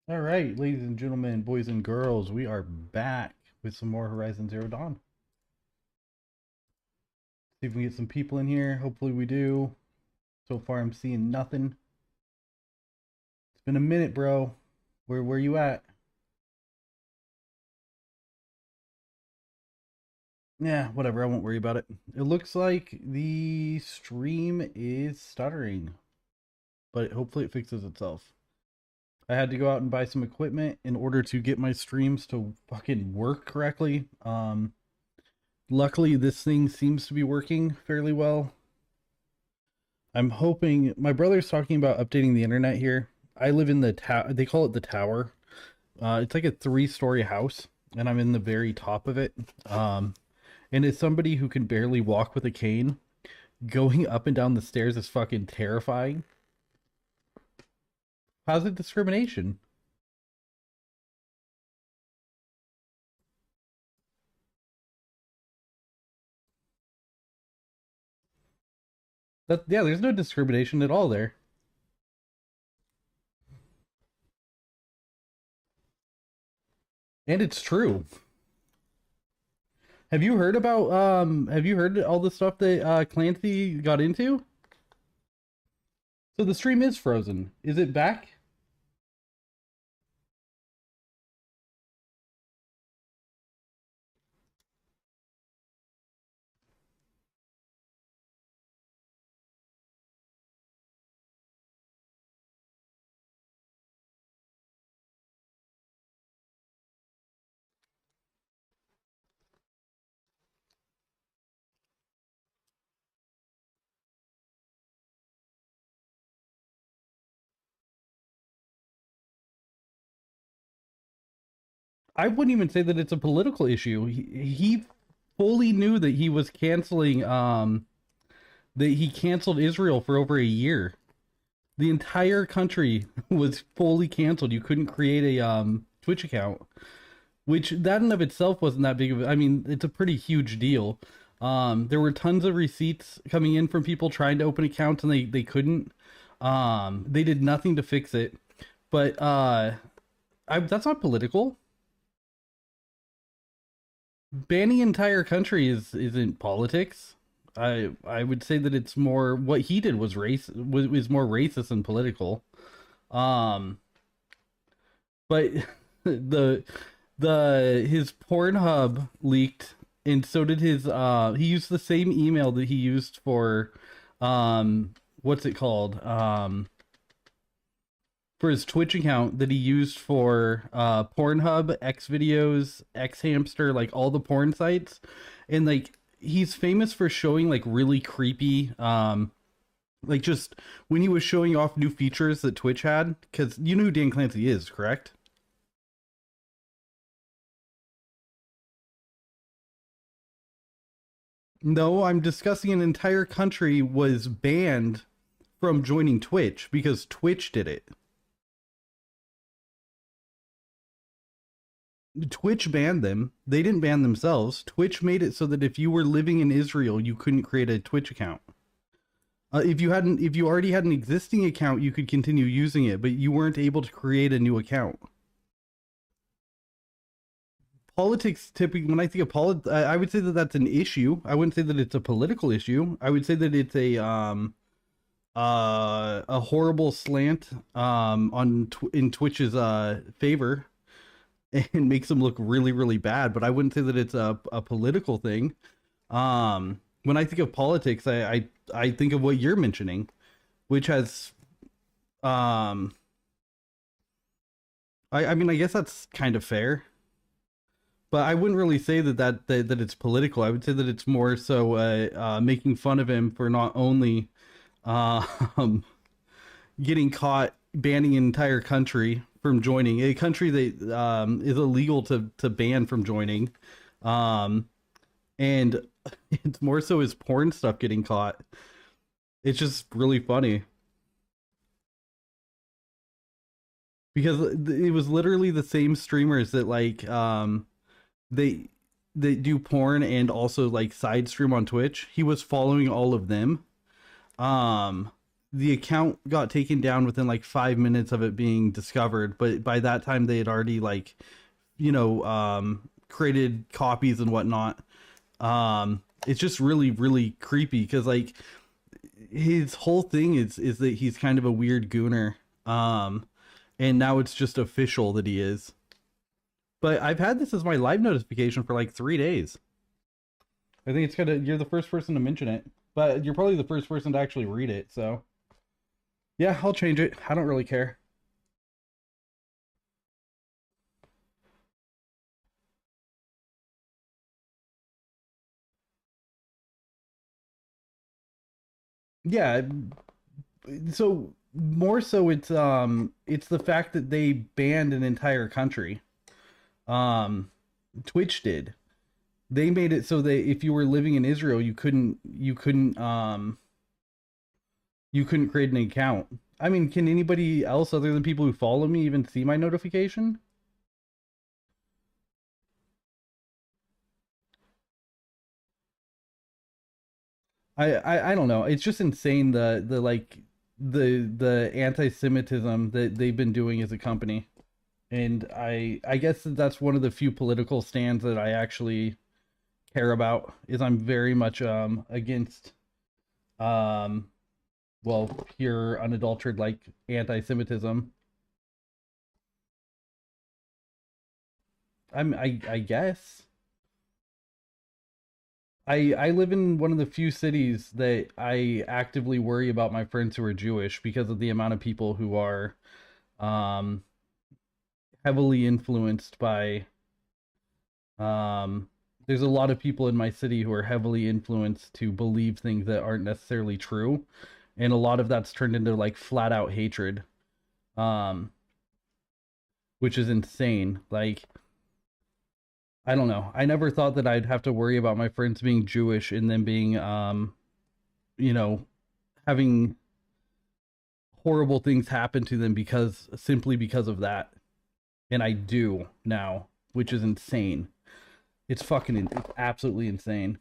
All right, ladies and gentlemen, boys and girls, we are back with some more Horizon Zero Dawn. See if we can get some people in here. Hopefully we do. So far I'm seeing nothing. It's been a minute, bro. Where you at? Yeah, whatever, I won't worry about it. It looks like the stream is stuttering, but hopefully it fixes itself. I had to go out and buy some equipment in order to get my streams to fucking work correctly. Luckily this thing seems to be working fairly well. I'm hoping my brother's talking about updating the internet here. I live in the tower. They call it the tower. It's like a 3-story house, and I'm in the very top of it. And as somebody who can barely walk with a cane, going up and down the stairs is fucking terrifying. How's it discrimination? That yeah, there's no discrimination at all there. And it's true. Have you heard all the stuff that Clancy got into? So the stream is frozen. Is it back? I wouldn't even say that it's a political issue. He fully knew that he was canceling that he canceled Israel for over a year. The entire country was fully canceled. You couldn't create a Twitch account, which that in of itself wasn't that big of a, I mean, it's a pretty huge deal. There were tons of receipts coming in from people trying to open accounts and they couldn't. They did nothing to fix it. But that's not political. Banning entire country isn't politics. I would say that it's more what he did was was more racist than political. Um, but the his Pornhub leaked, and so did his. He used the same email that he used for, what's it called? For his Twitch account that he used for Pornhub, X videos, X Hamster, like all the porn sites, and like he's famous for showing like really creepy, like just when he was showing off new features that Twitch had, because you know who Dan Clancy is, correct? No, I'm discussing an entire country was banned from joining Twitch because Twitch did it. Twitch banned them. They didn't ban themselves. Twitch made it so that if you were living in Israel, you couldn't create a Twitch account. If you already had an existing account, you could continue using it, but you weren't able to create a new account. Politics typically, when I think of politics, I would say that that's an issue. I wouldn't say that it's a political issue. I would say that it's a horrible slant in Twitch's favor and makes them look really, really bad. But I wouldn't say that it's a political thing. When I think of politics, I think of what you're mentioning, which has, I mean, I guess that's kind of fair, but I wouldn't really say that it's political. I would say that it's more so making fun of him for not only um, getting caught banning an entire country from joining a country that is illegal to ban from joining, um, and it's more so his porn stuff getting caught. It's just really funny because it was literally the same streamers that like they they do porn and also like side stream on Twitch. He was following all of them. Um the account got taken down within like 5 minutes of it being discovered, but by that time they had already like, you know, created copies and whatnot. It's just really, really creepy because like his whole thing is that he's kind of a weird gooner. And now it's just official that he is. But I've had this as my live notification for like 3 days. I think it's kind of, you're the first person to mention it, but you're probably the first person to actually read it, so yeah, I'll change it. I don't really care. Yeah, so more so it's the fact that they banned an entire country. Um Twitch did. They made it so that if you were living in Israel, you couldn't create an account. I mean, can anybody else other than people who follow me even see my notification? I don't know. It's just insane the like the anti-Semitism that they've been doing as a company. And I guess that's one of the few political stands that I actually care about is I'm very much against um well, pure unadulterated like anti-Semitism. I guess I live in one of the few cities that I actively worry about my friends who are Jewish because of the amount of people who are um heavily influenced by there's a lot of people in my city who are heavily influenced to believe things that aren't necessarily true, and a lot of that's turned into like flat out hatred, um which is insane. Like, I don't know. I never thought that I'd have to worry about my friends being Jewish and then being, you know, having horrible things happen to them because simply because of that. And I do now, which is insane. It's absolutely insane.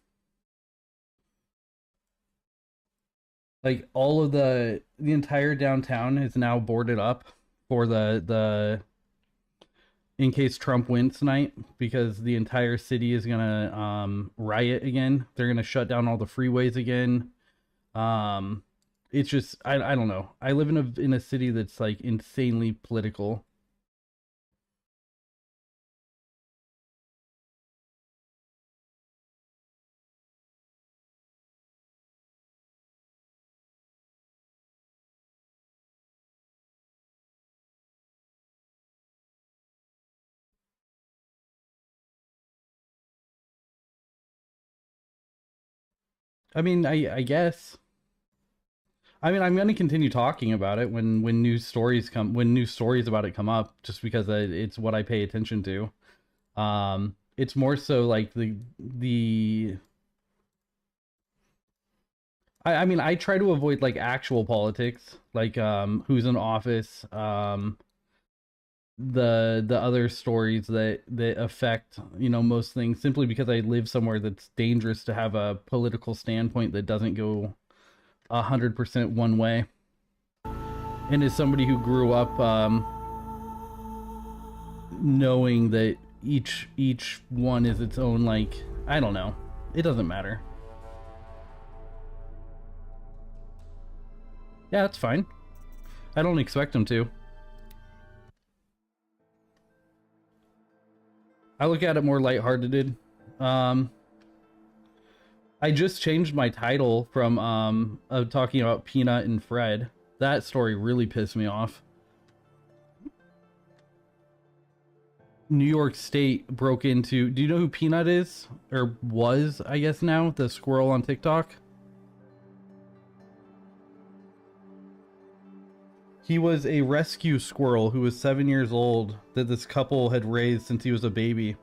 Like all of the entire downtown is now boarded up for the in case Trump wins tonight because the entire city is gonna riot again. They're gonna shut down all the freeways again. Um, it's just I don't know. I live in a city that's like insanely political. I mean, I guess. I mean, I'm gonna continue talking about it when news stories about it come up, just because it's what I pay attention to. It's more so like the I mean, I try to avoid like actual politics, like who's in office, the other stories that affect, you know, most things, simply because I live somewhere that's dangerous to have a political standpoint that doesn't go 100% one way. And as somebody who grew up knowing that each one is its own, like, I don't know, it doesn't matter. Yeah, that's fine. I don't expect them to. I look at it more lighthearted. Um, I just changed my title from talking about Peanut and Fred. That story really pissed me off. New York State broke into... Do you know who Peanut is? Or was, I guess now? The squirrel on TikTok? He was a rescue squirrel who was 7 years old that this couple had raised since he was a baby.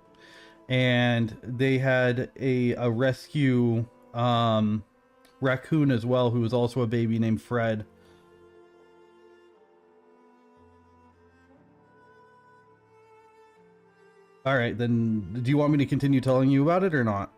And they had a rescue raccoon as well, who was also a baby, named Fred. All right, then do you want me to continue telling you about it or not?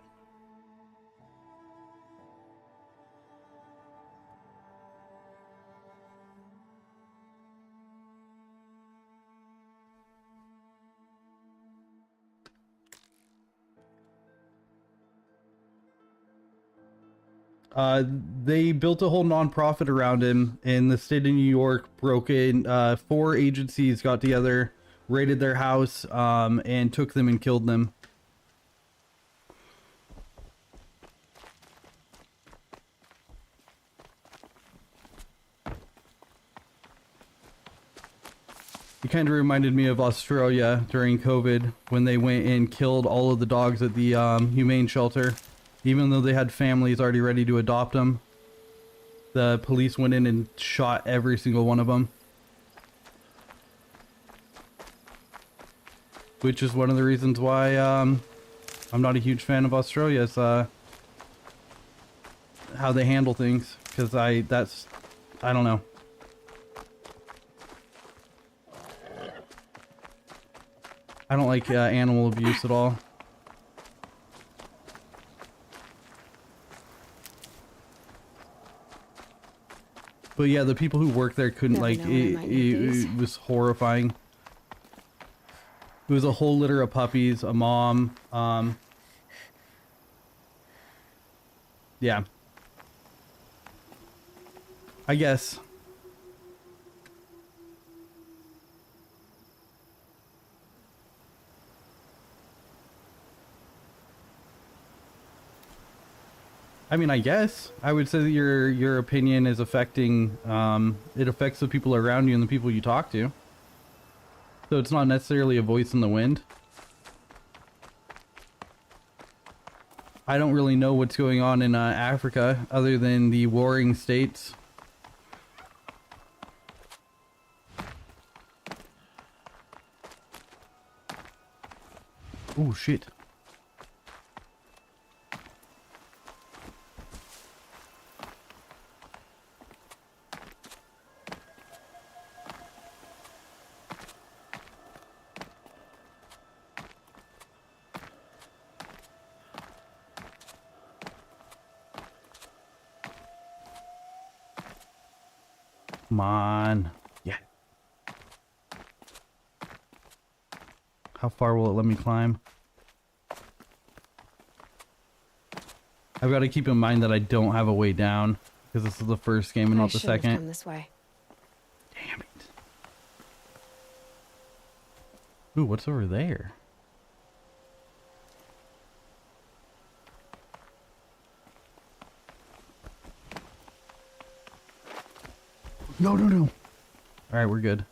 They built a whole nonprofit around him, and the state of New York broke in. 4 agencies got together, raided their house, and took them and killed them. It kind of reminded me of Australia during COVID when they went and killed all of the dogs at the humane shelter. Even though they had families already ready to adopt them, the police went in and shot every single one of them. Which is one of the reasons why I'm not a huge fan of Australia, is how they handle things. Because I don't know. I don't like animal abuse at all. But yeah, the people who work there couldn't, like, it was horrifying. It was a whole litter of puppies, a mom, yeah. I guess. I mean, I guess I would say that your opinion is affecting, it affects the people around you and the people you talk to. So it's not necessarily a voice in the wind. I don't really know what's going on in Africa other than the warring states. Oh shit. Come on. Yeah. How far will it let me climb? I've got to keep in mind that I don't have a way down because this is the first game and not the second. Come this way. Damn it. Ooh, what's over there? No, no, no. Alright, we're good.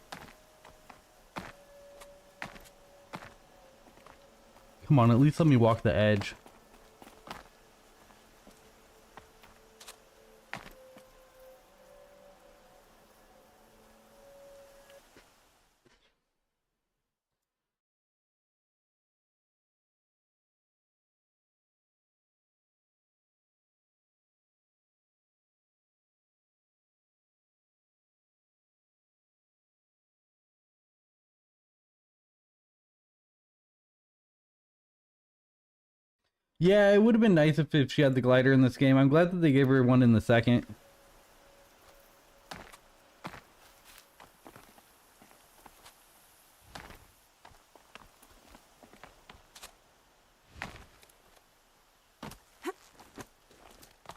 Come on, at least let me walk the edge. Yeah, it would have been nice if she had the glider in this game. I'm glad that they gave her one in the second.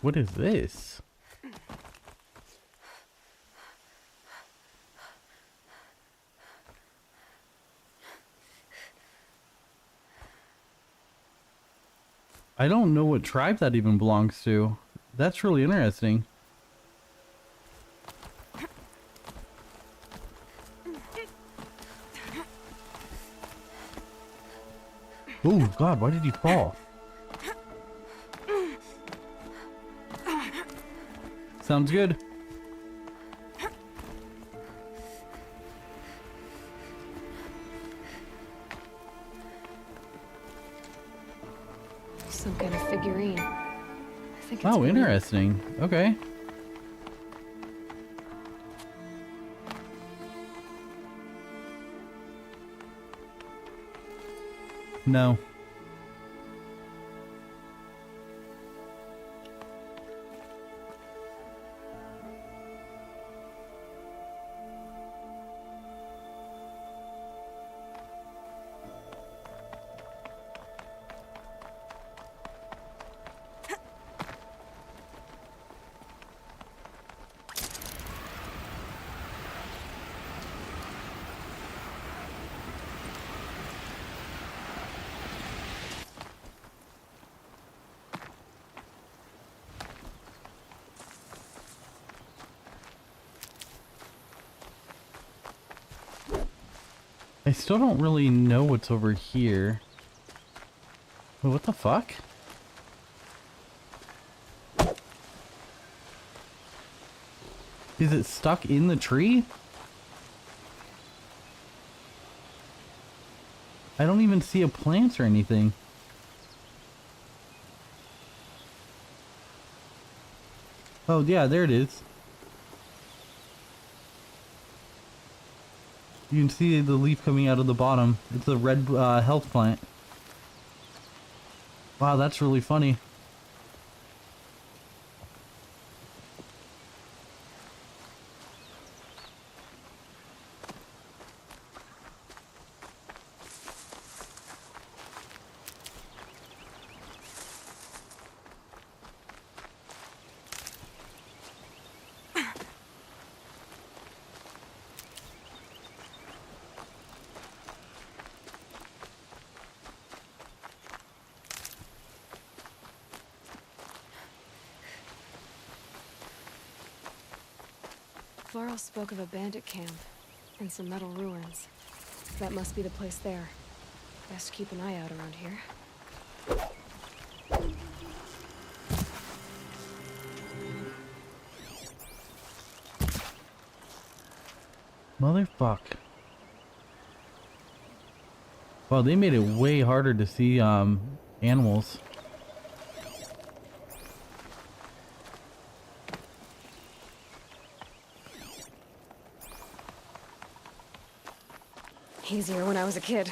What is this? I don't know what tribe that even belongs to. That's really interesting. Oh God, why did he fall? Sounds good. Some kind of figurine. I think it's Oh, interesting. Okay. No. I still don't really know what's over here. Wait, what the fuck? Is it stuck in the tree? I don't even see a plant or anything. Oh yeah, there it is. You can see the leaf coming out of the bottom. It's a red health plant. Wow, that's really funny. Varl spoke of a bandit camp and some metal ruins. That must be the place there. Best keep an eye out around here. Motherfuck. Wow, they made it way harder to see animals. Easier when I was a kid.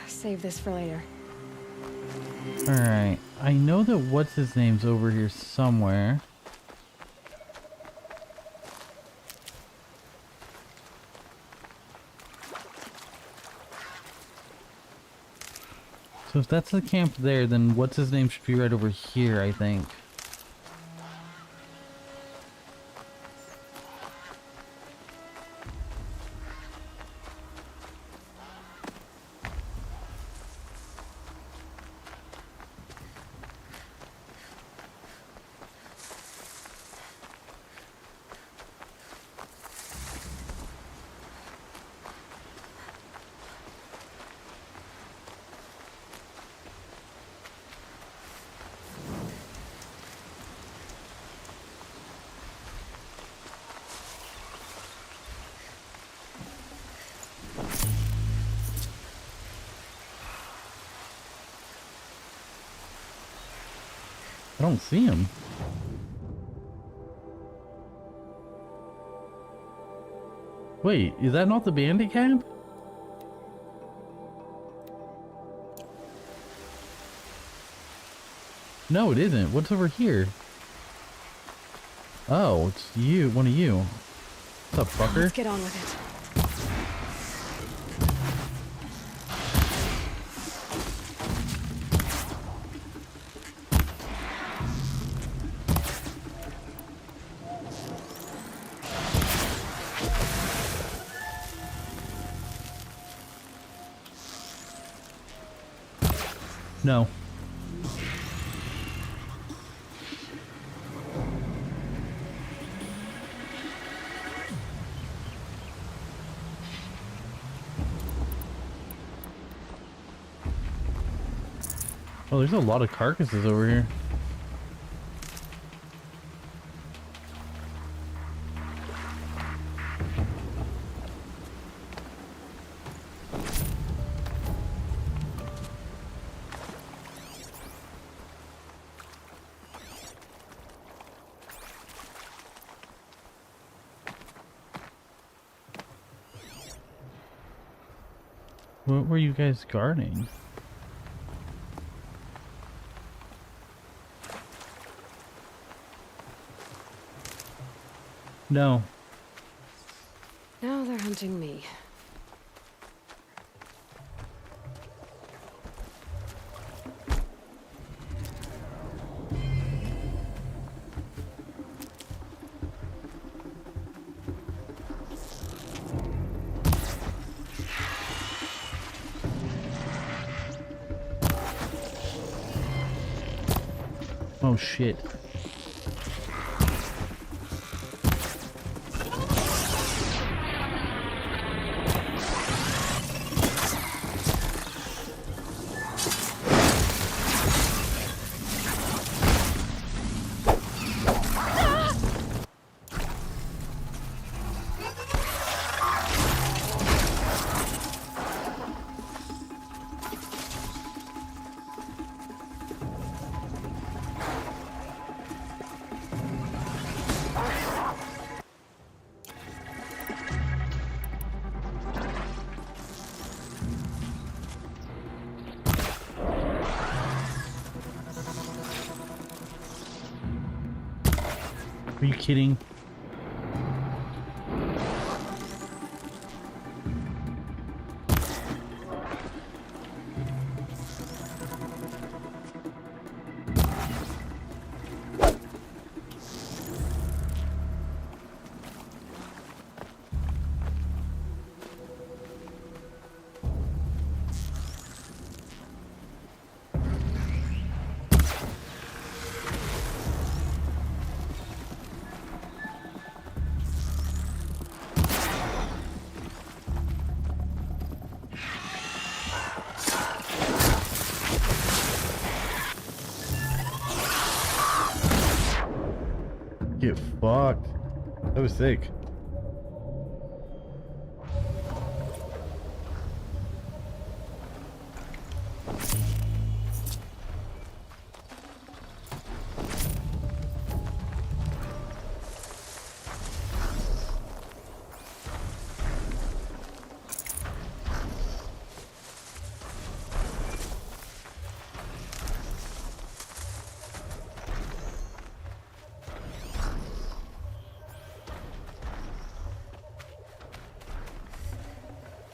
Save this for later. Alright, I know that what's his name's over here somewhere. So if that's the camp there, then what's his name should be right over here, I think. I don't see him. Wait, is that not the bandit camp? No, it isn't. What's over here? Oh, it's you, one of you. What's up, fucker? Let's get on with it. No. Oh, there's a lot of carcasses over here. What were you guys guarding? No. Now they're hunting me. Oh shit. Are you kidding? Get fucked. That was sick.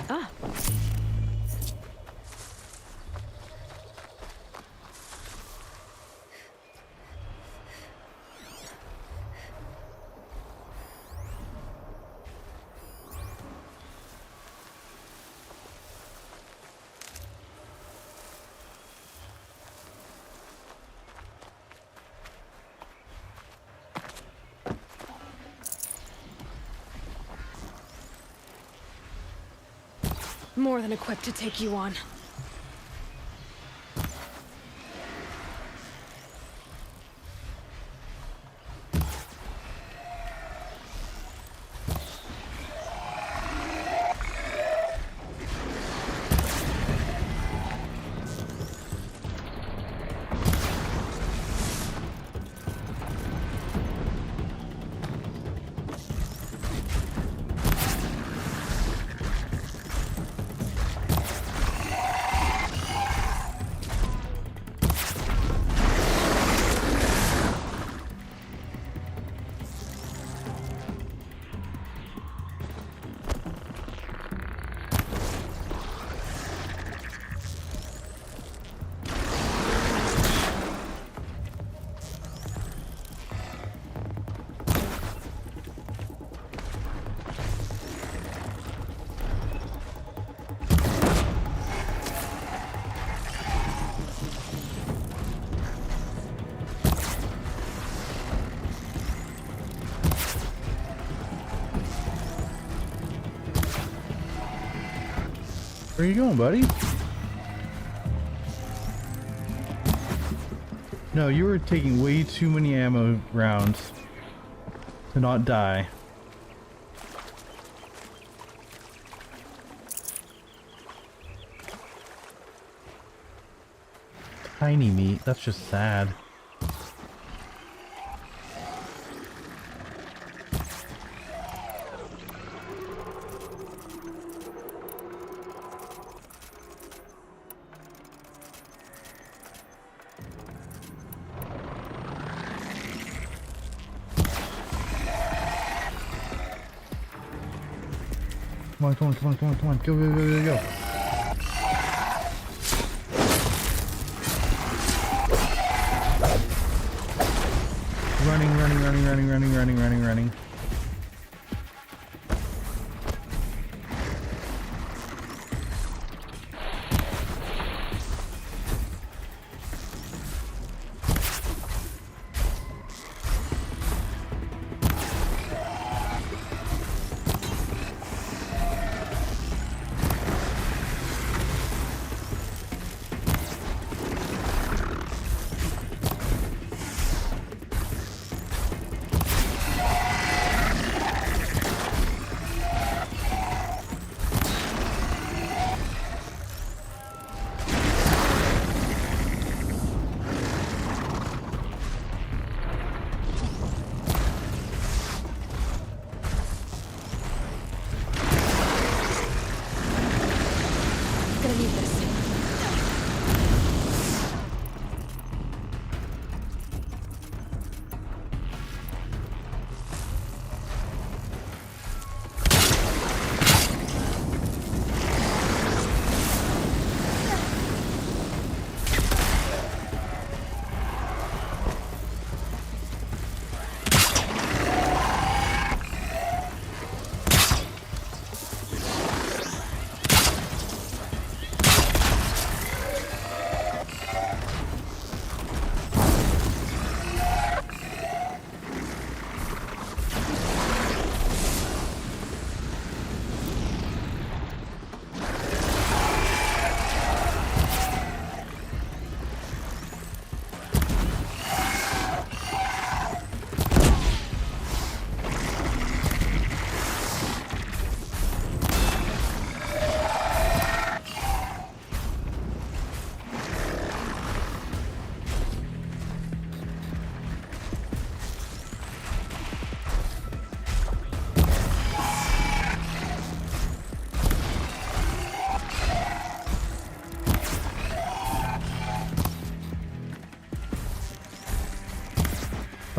Ah. More than equipped to take you on. Where are you going, buddy? No, you were taking way too many ammo rounds to not die. Tiny meat, that's just sad. Come on, come on, come on, come on, come on. Go, go, go, go, go. Running, running, running, running, running, running, running, running.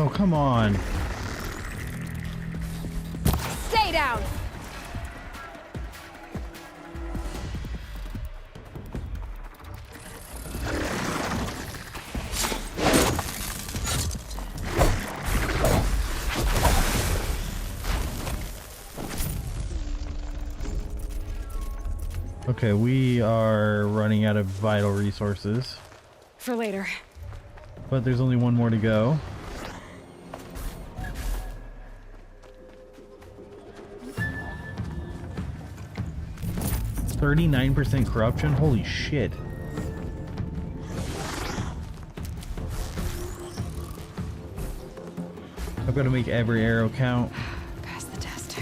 Oh, come on. Stay down! Okay, we are running out of vital resources. For later. But there's only one more to go. It's 39% corruption? Holy shit. I've got to make every arrow count. Pass the test.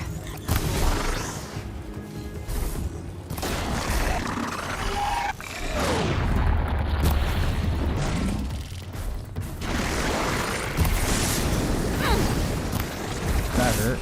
That hurt.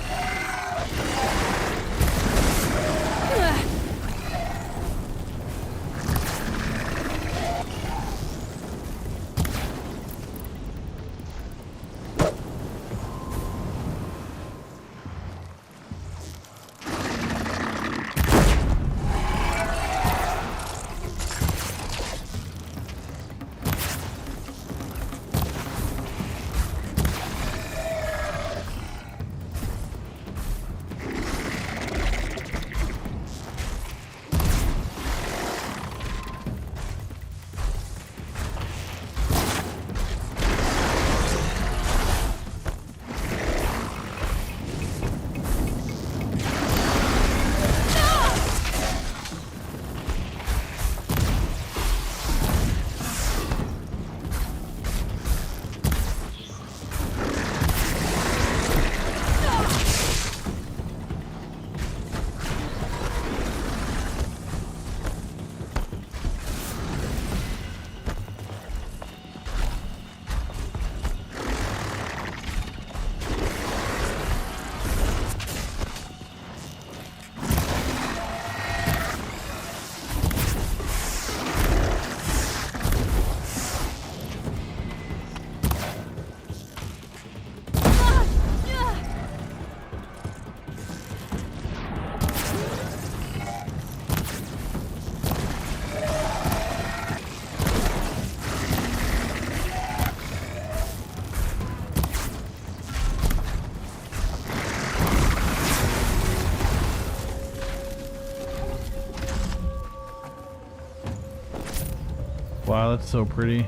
Wow, that's so pretty.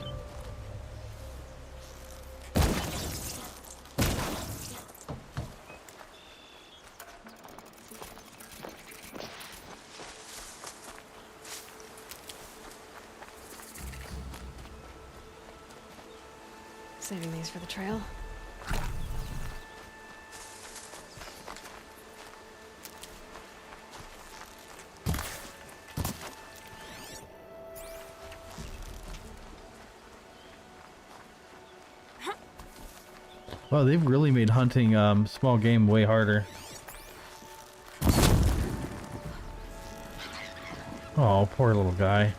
Saving these for the trail. Wow, they've really made hunting small game way harder. Oh, poor little guy.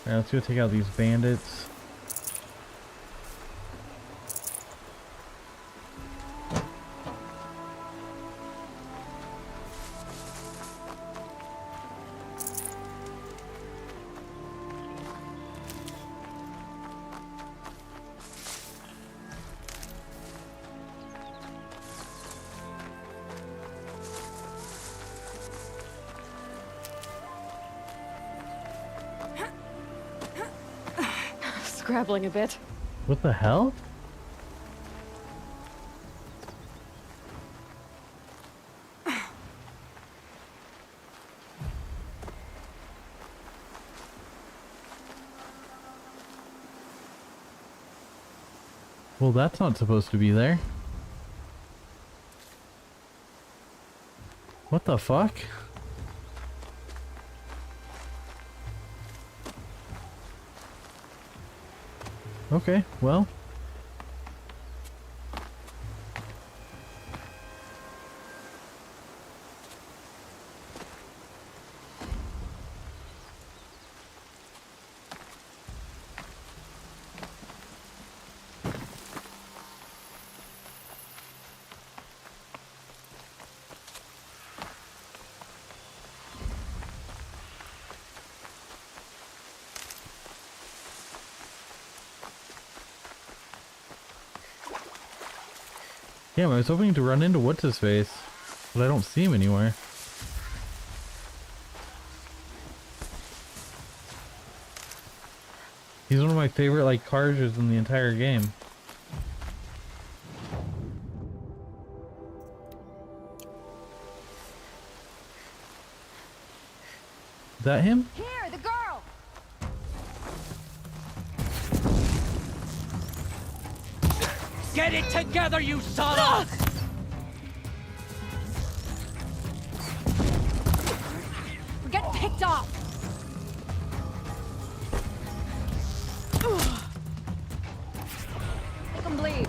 Alright, let's go take out these bandits. Scrabbling a bit. What the hell? Well, that's not supposed to be there. What the fuck? Okay, well. Damn, I was hoping to run into what's-his-face, but I don't see him anywhere. He's one of my favorite, like, characters in the entire game. Is that him? Here, the girl! Get it together, you son of! We're getting picked off! Make them bleed.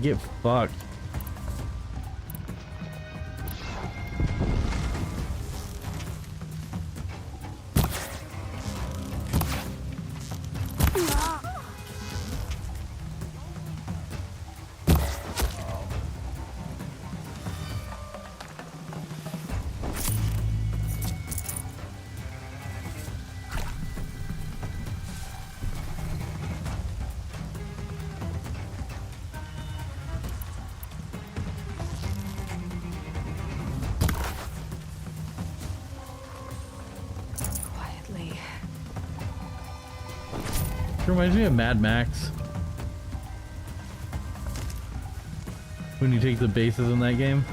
Get fucked. Quietly. It reminds me of Mad Max. When you take the bases in that game.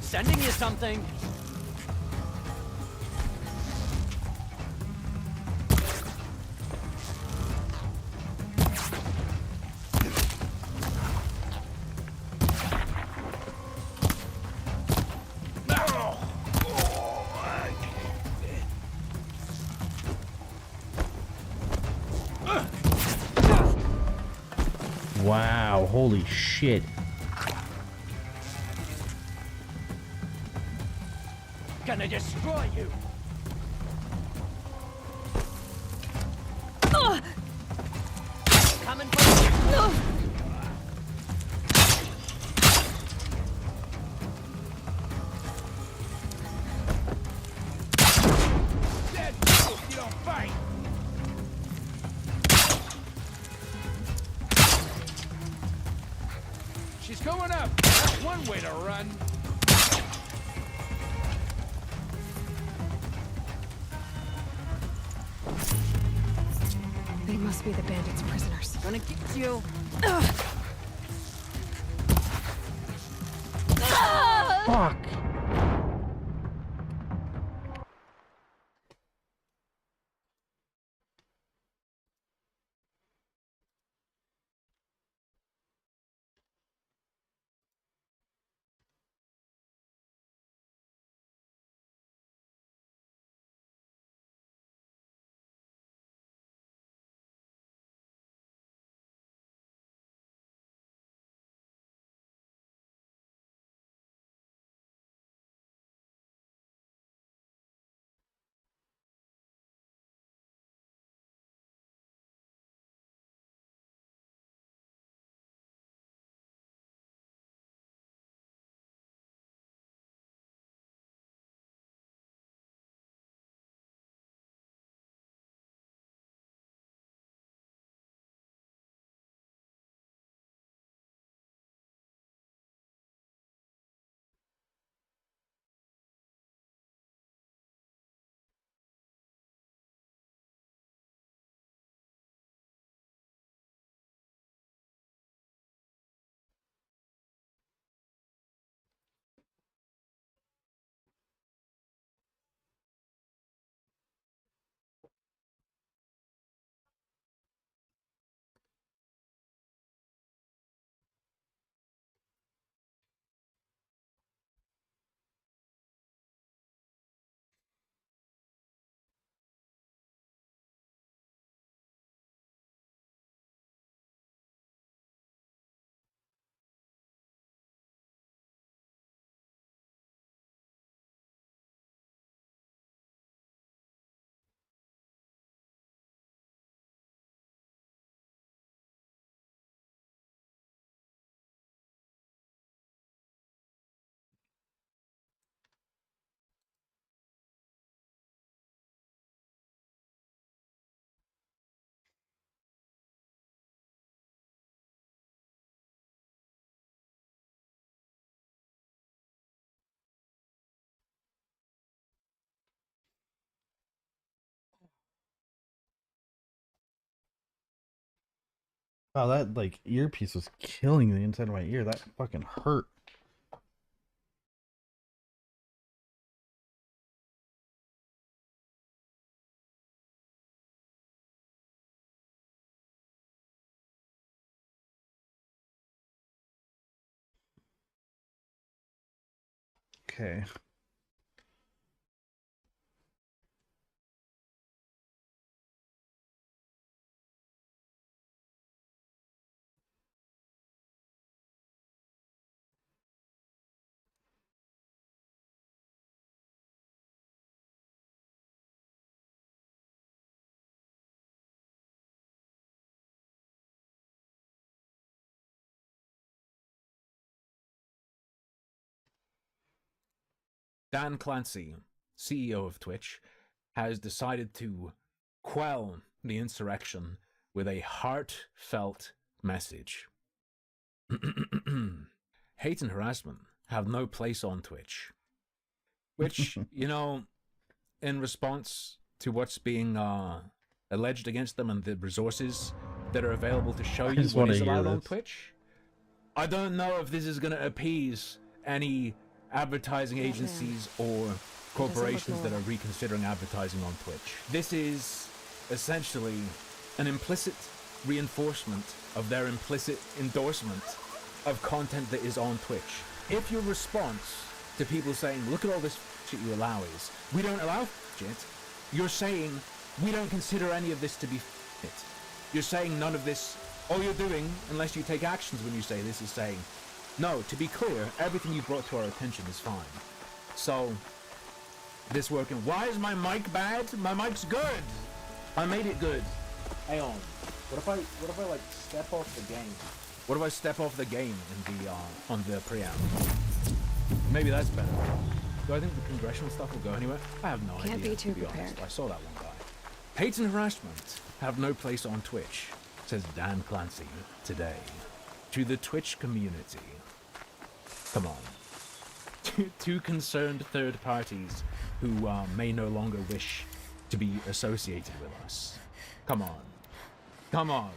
Sending you something. Wow, holy shit. Gonna destroy you. Coming for you. Dead if you don't fight. She's going up. That's one way to run. They must be the bandits' prisoners. Gonna get you. Fuck. Wow, that like earpiece was killing the inside of my ear. That fucking hurt. Okay. Dan Clancy, CEO of Twitch, has decided to quell the insurrection with a heartfelt message. Hate and harassment have no place on Twitch. Which, you know, in response to what's being alleged against them and the resources that are available to show you what is allowed on Twitch, I don't know if this is going to appease any advertising agencies or corporations that are reconsidering advertising on Twitch. This is essentially an implicit reinforcement of their implicit endorsement of content that is on Twitch. If your response to people saying, look at all this shit you allow is, we don't allow shit, you're saying, we don't consider any of this to be fit. You're saying none of this, all you're doing, unless you take actions when you say this, is saying, no, to be clear, everything you've brought to our attention is fine. So, this working. Why is my mic bad? My mic's good! I made it good. Hang on. What if I like step off the game? What if I step off the game in the on the preamp? Maybe that's better. Do I think the congressional stuff will go anywhere? I have no idea. Can't be too prepared. prepared. I saw that one guy. Hate and harassment have no place on Twitch, says Dan Clancy today. To the Twitch community. Come on. Two concerned third parties who may no longer wish to be associated with us. Come on. Come on.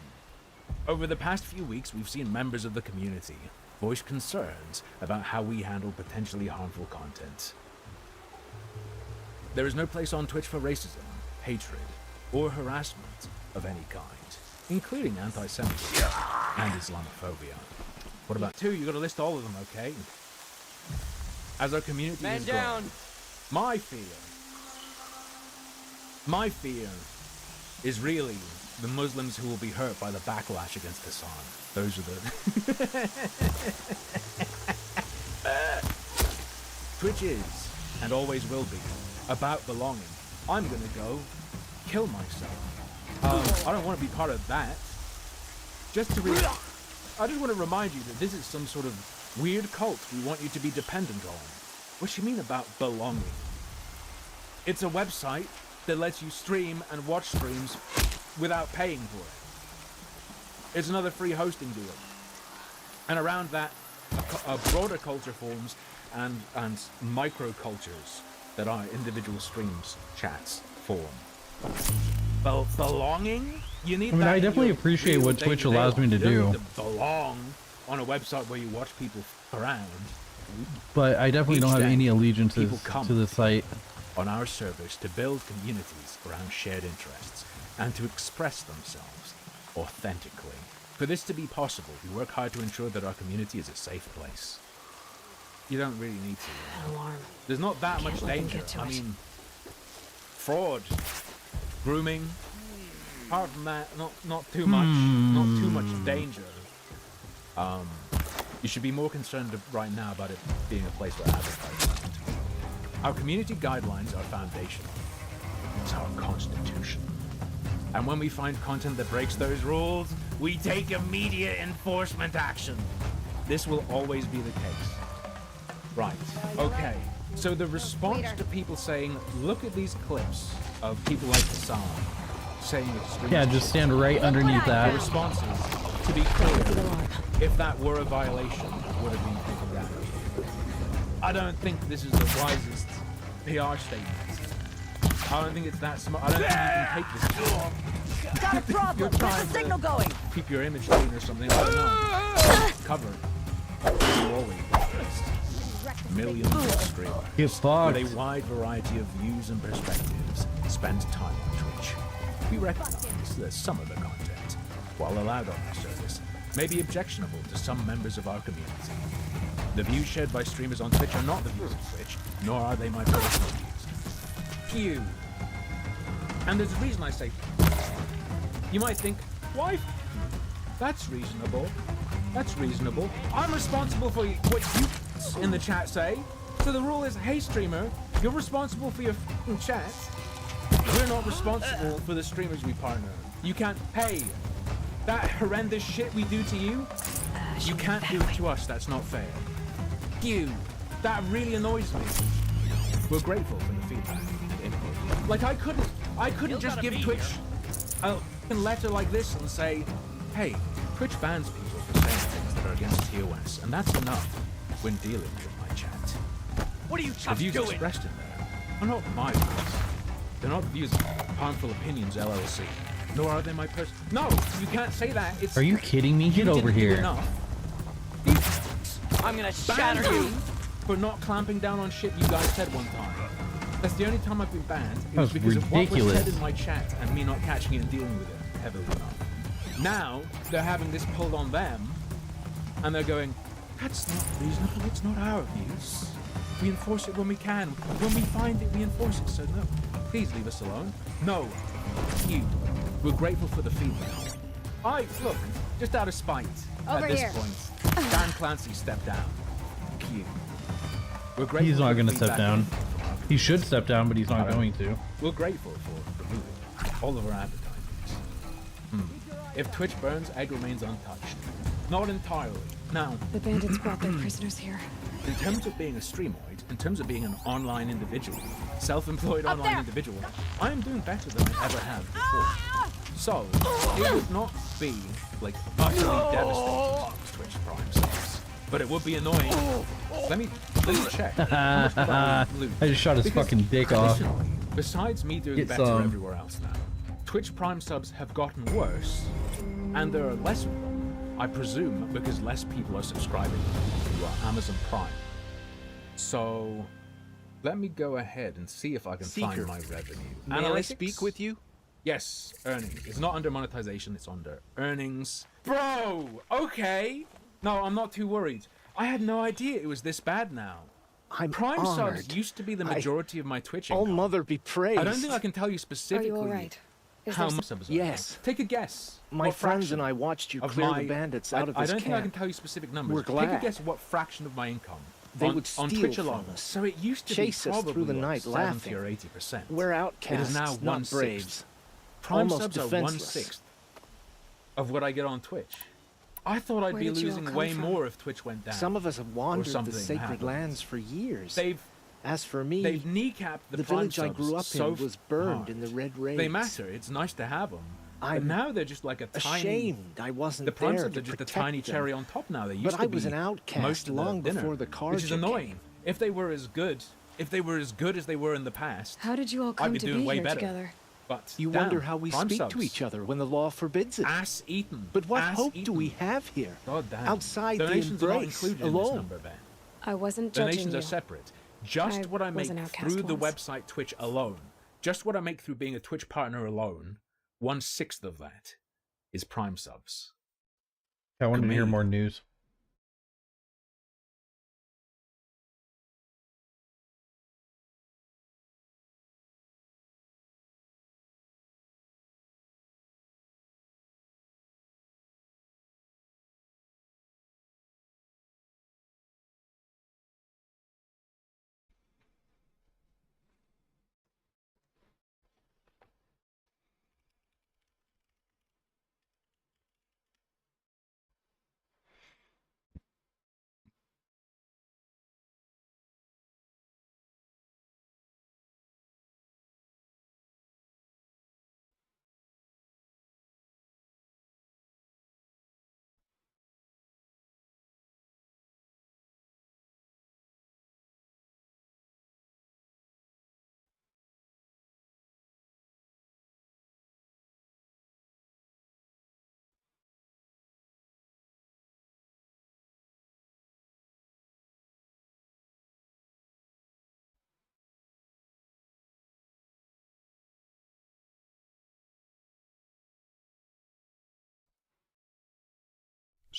Over the past few weeks, we've seen members of the community voice concerns about how we handle potentially harmful content. There is no place on Twitch for racism, hatred, or harassment of any kind, including anti-Semitism and Islamophobia. What about two? You gotta list all of them, okay? As our community is growing, my fear is really the Muslims who will be hurt by the backlash against Hassan. Those are the... Twitch is, and always will be, about belonging. I'm gonna go kill myself. I don't want to be part of that. I just want to remind you that this is some sort of weird cult we want you to be dependent on. What do you mean about belonging? It's a website that lets you stream and watch streams without paying for it. It's another free hosting deal. And around that, a broader culture forms and micro-cultures that are individual streams, chats, form. Belonging? You need I definitely appreciate what Twitch allows me to do. You don't need to belong on a website where you watch people around. But I definitely don't have any allegiances to the site. On our servers to build communities around shared interests and to express themselves authentically. For this to be possible, we work hard to ensure that our community is a safe place. You don't really need to. An alarm. There's not that much danger. I mean, fraud, grooming. Apart from that, not too much danger. You should be more concerned right now about it being a place where advertising. Our community guidelines are foundational. It's our constitution. And when we find content that breaks those rules, we take immediate enforcement action. This will always be the case. Right. Okay. So the response to people saying, look at these clips of people like Hassan saying extreme. Yeah, just stand right underneath that. The response is, to be clear, if that were a violation, it would have been taken down. I don't think this is the wisest PR statement. I don't think it's that smart. I don't think you can take this. Got a problem. You're Where's trying the signal to going? keep your image clean or something. I don't know. Cover. You always first. Millions of streamers Get fucked. with a wide variety of views and perspectives spend time on Twitch. We recognize that some of the content, while allowed on our service, may be objectionable to some members of our community. The views shared by streamers on Twitch are not the views of Twitch, nor are they my personal views. Pew. And there's a reason I say pew. You might think, why? That's reasonable. That's reasonable. I'm responsible for what you in the chat say. So the rule is, hey streamer, you're responsible for your f***ing chat. We're not responsible for the streamers we partner. You can't, hey, that horrendous shit we do to you, you can't do it to us. That's not fair. You. That really annoys me. We're grateful for the feedback and input. Like I couldn't just give Twitch a f***ing letter like this and say, hey, Twitch bans people for saying things that are against TOS, and that's enough when dealing with my chat. What are you The views doing? expressed in there are not my views. They're not the views of Harmful Opinions LLC, nor are they my person. No, you can't say that. It's. Are you kidding me? Get you over didn't do here. enough. I'm gonna Ban shatter you. for not clamping down on shit you guys said one time. That's the only time I've been banned. It was That's because of what was ridiculous. said in my chat and me not catching it and dealing with it heavily enough. Now they're having this pulled on them, and they're going, "That's not reasonable. It's not our views. We enforce it when we can. When we find it, we enforce it. So no, please leave us alone. No, you. We're grateful for the feedback. Look, just out of spite. Over at this here. point, Dan Clancy stepped down. Cute. We're grateful He's not for the going to step feedback down. from our He should step down, but he's not Alright. going to. We're grateful for removing all of our advertisements. If Twitch burns, egg remains untouched. Not entirely. Now, The bandits brought their prisoners here. in terms of being a streamoid, in terms of being an online individual, self-employed online there. individual, I am doing better than I ever have before. So, it would not be, like, utterly devastating to Twitch Prime subs. But it would be annoying. Let me check. How much did I lose? I just shot his Because fucking dick off. additionally, besides me doing Get better some. everywhere else now, Twitch Prime subs have gotten worse, and there are less of them, I presume, because less people are subscribing to Amazon Prime. So, let me go ahead and see if I can find my revenue. May I Analytics? speak with you? Yes, earnings. It's not under monetization, it's under earnings. Bro, okay. No, I'm not too worried. I had no idea it was this bad now. I'm Prime honored. subs used to be the majority of my Twitch Oh, income. mother be praised. I don't think I can tell you Are specifically you all right? Is how there much subs are. Yes. Take a guess. My What friends fraction and I watched you of clear my- the bandits out of I this don't think I can camp. tell you specific numbers. We're Take a glad. guess what fraction of my income They on, would on steal Twitch from alone. us, So it used to chase be us probably through the like night 70 laughing. or 80%. We're outcasts, It is now not 1/6. braves. Prime almost subs are defenseless. 1/6 of what I get on Twitch. I thought I'd Where be did you all losing come way from? more if Twitch went down. Some of us have wandered the something sacred happened. lands for years. They've As for me, kneecapped the Prime village I subs grew up so in was burned hard. in the Red Raids. They matter. It's nice to have them. But I'm now they're just like a tiny. ashamed I wasn't The Prime there subs to are just a protect tiny them. cherry on top now. They used But to I be was an outcast most of long the dinner, before the which is Karja annoying. came. If they were as good, as they were in the past, How did you all come be to doing be way here better. together? but You damn, wonder how we Prime speak subs, to each other when the law forbids it. Ass eaten. But what ass hope eaten. do we have here? God damn. Outside the Donations are not embrace, included in this alone. number, Ben. I wasn't judging Donations you. are separate. Just I what I was make an outcast through the once. website Twitch alone, just what I make through being a Twitch partner alone, 1/6 of that is Prime subs. I wanted to hear Me. more news.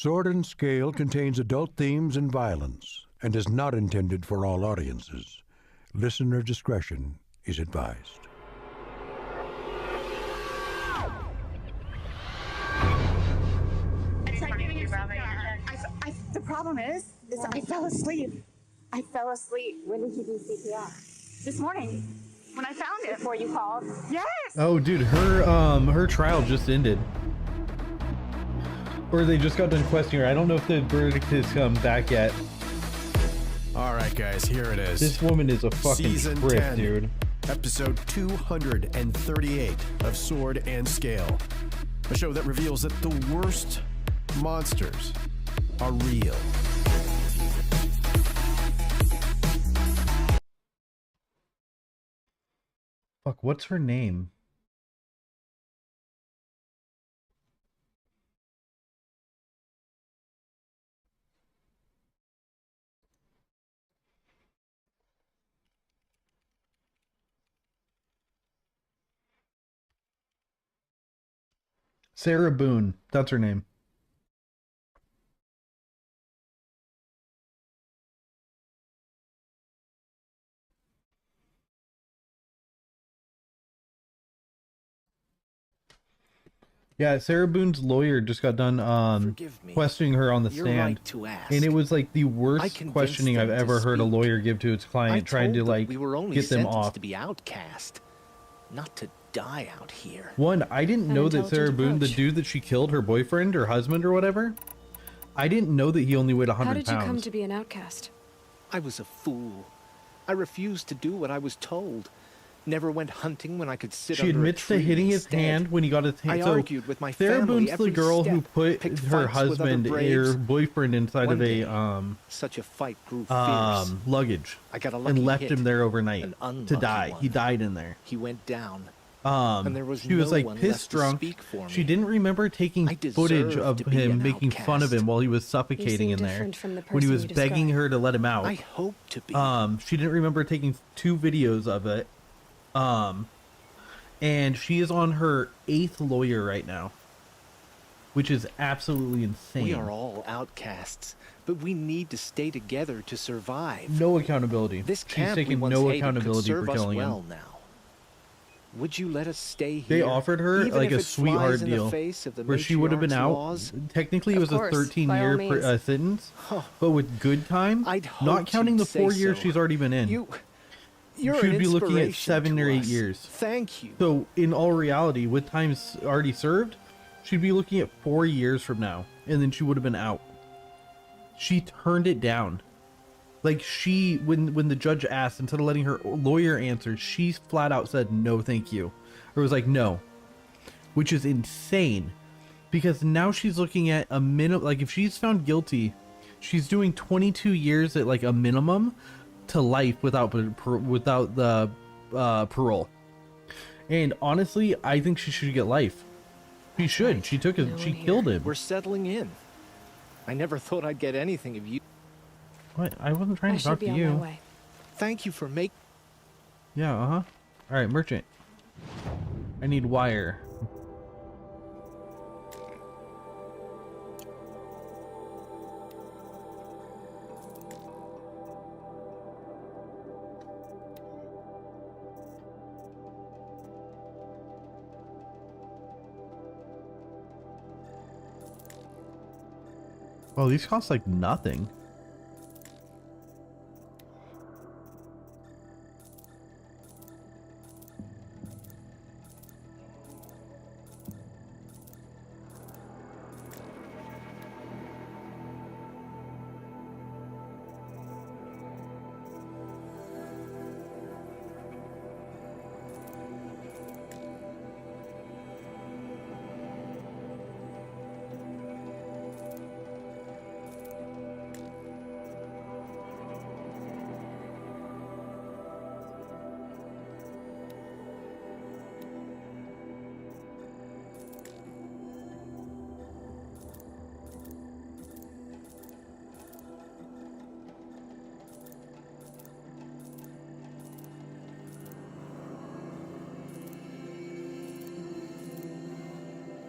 Sword and Scale contains adult themes and violence and is not intended for all audiences. Listener discretion is advised. The problem is I fell asleep. I fell asleep. When did you do CPR? This morning, when I found it. Before you called? Yes! Oh, dude, her trial just ended. Or they just got done questioning her. I don't know if the verdict has come back yet. Alright guys, here it is. This woman is a fucking Season prick, 10, dude. Episode 238 of Sword and Scale. A show that reveals that the worst monsters are real. Fuck, what's her name? Sarah Boone. That's her name. Yeah, Sarah Boone's lawyer just got done questioning her on the You're stand. right to ask. And it was like the I worst convinced questioning I've them to ever heard a speak. lawyer give to its I client, trying to told them like we were only get them sentenced off. to be outcast, not to die out here. One, I didn't An know that Sarah intelligent Boone, the approach. dude that she killed, her boyfriend or husband or whatever, I didn't know that he only weighed 100 How did you pounds. come to be an outcast? I was a fool. I refused to do what I was told. Never went hunting when I could sit She under a admits to tree hitting his instead. hand when he got his hand. I So argued with my Sarah family Boone's the every girl who step, put picked her fights with other husband or braves. boyfriend inside One of a day, such a fight grew fierce. luggage I got a lucky and left hit, him there overnight an to unlucky die. one. He died in there. He went down. And there was She was no like one pissed left to drunk. speak for She me. didn't remember taking I footage deserved of to be him an making fun of outcast. him while he was suffocating in seem there different from the when he person was you begging described. her to let him out. I hope to be. She didn't remember taking 2 videos of it. And she is on her 8th lawyer right now, which is absolutely insane. We are all outcasts, but we need to stay together to survive. No accountability. This She's camp we taking once no hated could accountability serve for us killing well him. now. Would you let us stay here? They offered her even like if a it sweetheart flies in the deal face of the where she would have been matriarch's out. laws? Technically, it Of was course, a by all 13-year means. sentence, but with good time, I'd not hoped counting you'd the say 4 years so. she's already been in. You're She an would be looking at inspiration 7 or to 8 us. years. Thank you. So, in all reality, with time already served, she'd be looking at 4 years from now, and then she would have been out. She turned it down. Like, when the judge asked, instead of letting her lawyer answer, she flat out said, no, thank you. Or was like, no. Which is insane. Because now she's looking at a minimum, like, if she's found guilty, she's doing 22 years at, like, a minimum to life without the parole. And honestly, I think she should get life. She should. She took it. No She one here. killed him. We're settling in. I never thought I'd get anything of you. What? I wasn't trying I to talk should be to on you. my way. Thank you for making. Yeah. All right, merchant. I need wire. Oh, these cost like nothing.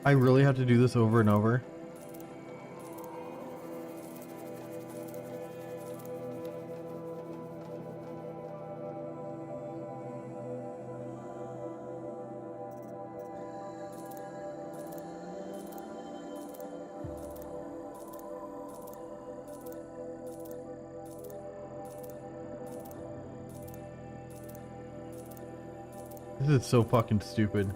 I really have to do this over and over. This is so fucking stupid.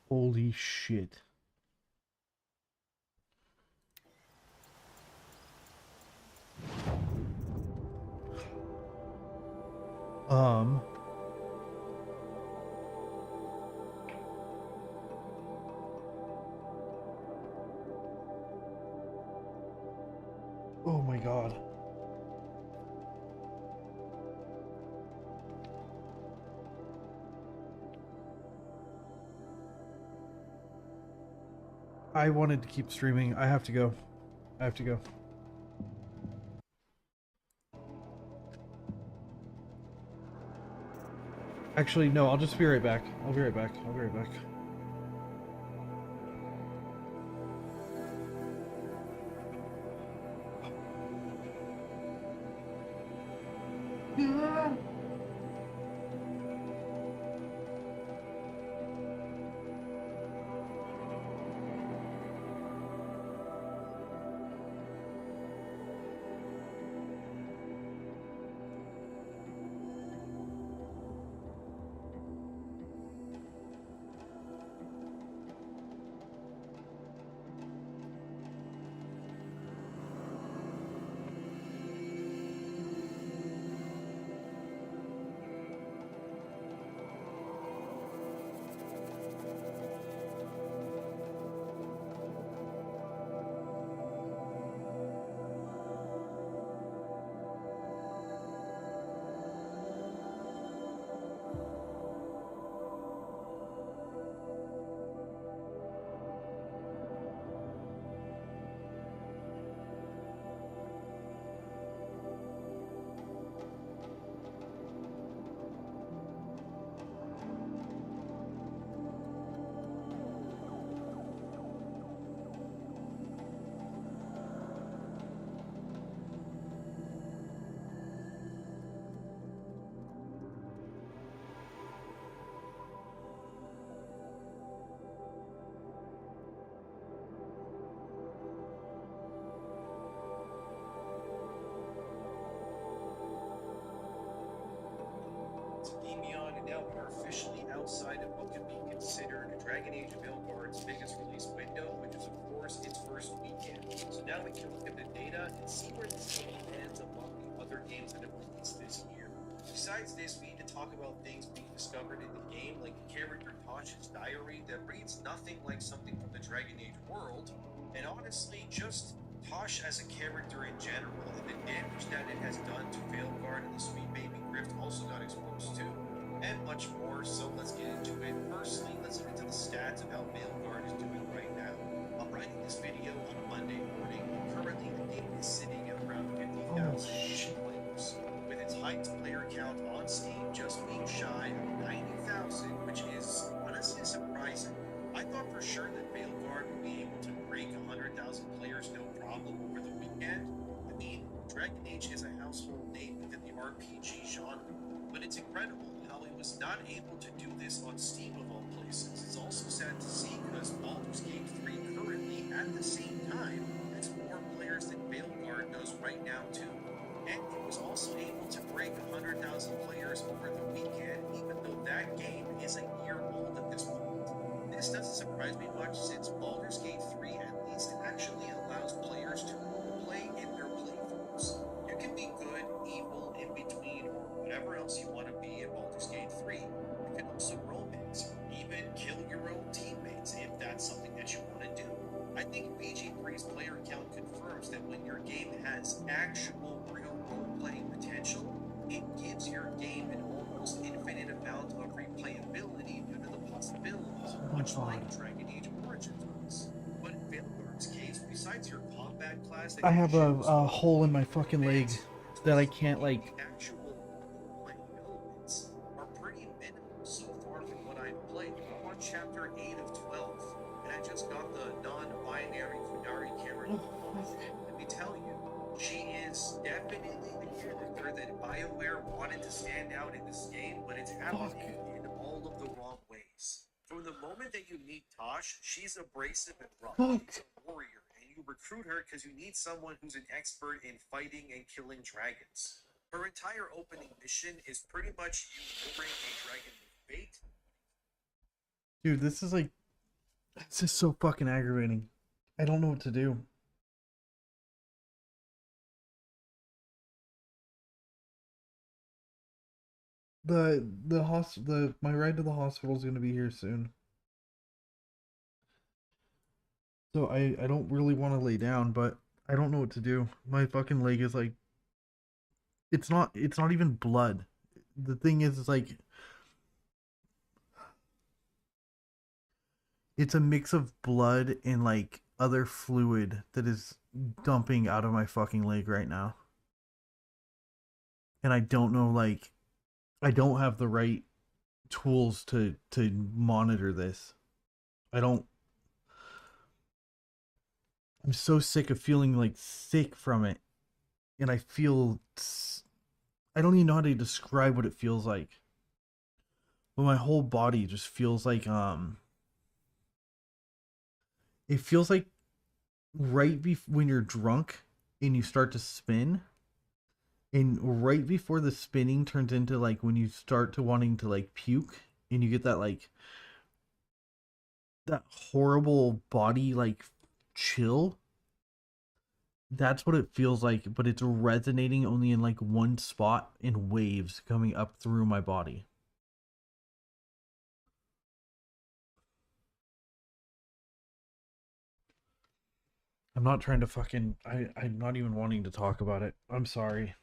Holy shit. Oh my god. I wanted to keep streaming. I have to go. I have to go. Actually, no, I'll just be right back. I'll be right back. I'll be right back. outside of what could be considered Dragon Age Milford's biggest release window, which is of course its first weekend. So now we can look at the data and see where this game ends among the other games that have released this year. Besides this, we need to talk about things being discovered in the game, like character Tosh's diary that reads nothing like something from the Dragon Age world, and honestly, just Tosh as a character in general, and the damage that it has done to Veilguard and the Sweet Baby Grift also got exposed to, and much more. So let's get into it. Firstly, let's look into the stats of how Veilguard is doing right now. I'm writing this video on a Monday morning, and currently the game is sitting at around 50,000 players, with its highest player count on Steam just being shy Dragon Age is a household name within the RPG genre, but it's incredible how it was not able to do this on Steam of all places. It's also sad to see because Baldur's Gate 3 currently, at the same time, has more players than Veilguard does right now too. And it was also able to break 100,000 players over the weekend, even though that game is a year old at this point. This doesn't surprise me much since Baldur's Gate 3 at least actually allows players to roleplay in their playthroughs. You can be good, evil, in between, or whatever else you want to be in Baldur's Gate 3. You can also romance, or even kill your own teammates if that's something that you want to do. I think BG3's player count confirms that when your game has actual real role-playing potential, it gives your game an almost infinite amount of replayability due to the possibilities, much like Dragon Age Origins was. But in Veilguard's case, besides your combat class that I you have choose, a hole in my fucking leg that I can't, the like... actual role-playing elements are pretty minimal so far from what I've played. I'm on chapter 8 of 12, and I just got the non-binary Kunari character. Let me tell you, she is definitely the character that BioWare wanted to stand out in this game, but it's happening in all of the wrong ways. From the moment that you meet Tosh, she's abrasive and rough. She's a warrior, and you recruit her because you need someone who's an expert in fighting and killing dragons. Her entire opening mission is pretty much you luring a dragon with bait. Dude, this is like... This is so fucking aggravating. I don't know what to do. My ride to the hospital is gonna be here soon. So I don't really want to lay down, but I don't know what to do. My fucking leg is like, it's not even blood. The thing is like, it's a mix of blood and like other fluid that is dumping out of my fucking leg right now. And I don't know, like, I don't have the right tools to monitor this. I'm so sick of feeling like sick from it. And I don't even know how to describe what it feels like. But my whole body just feels like, it feels like when you're drunk and you start to spin, and right before the spinning turns into like when you start to wanting to like puke, and you get that like that horrible body like chill. That's what it feels like, but it's resonating only in like one spot in waves coming up through my body. I'm not trying to fucking... I'm not even wanting to talk about it. I'm sorry.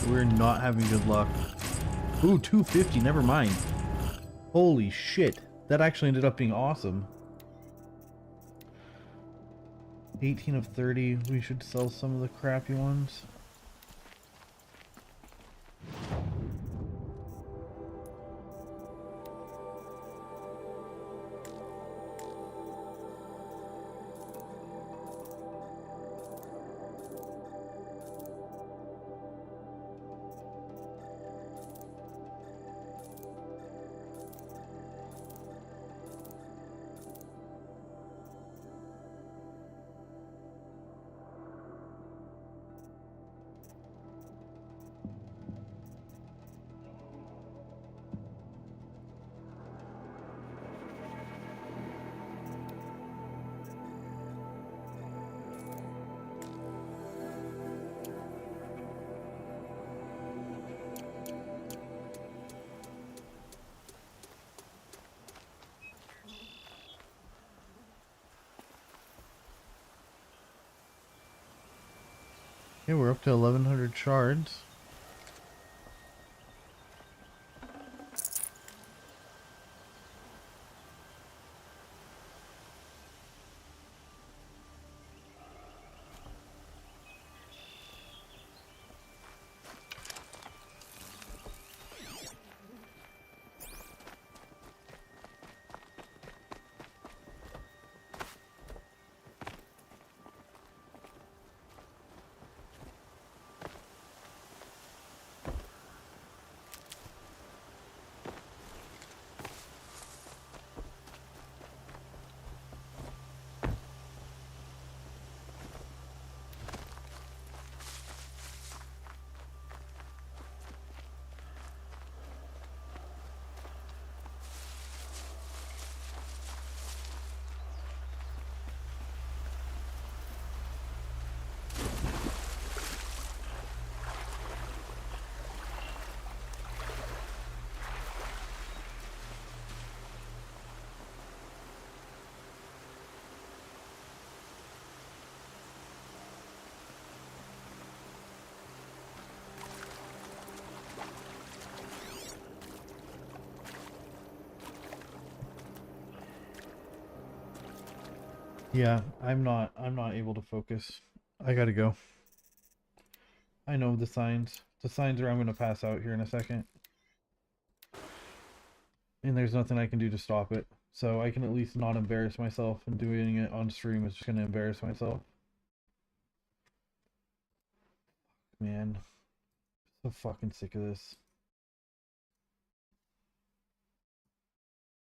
We're not having good luck. Ooh, 250, never mind. Holy shit. That actually ended up being awesome. 18 of 30. We should sell some of the crappy ones. Okay, we're up to 1100 shards. Yeah, I'm not able to focus. I gotta go. I know the signs. The signs are I'm gonna pass out here in a second. And there's nothing I can do to stop it. So I can at least not embarrass myself, and doing it on stream is just gonna embarrass myself. Man. So fucking sick of this.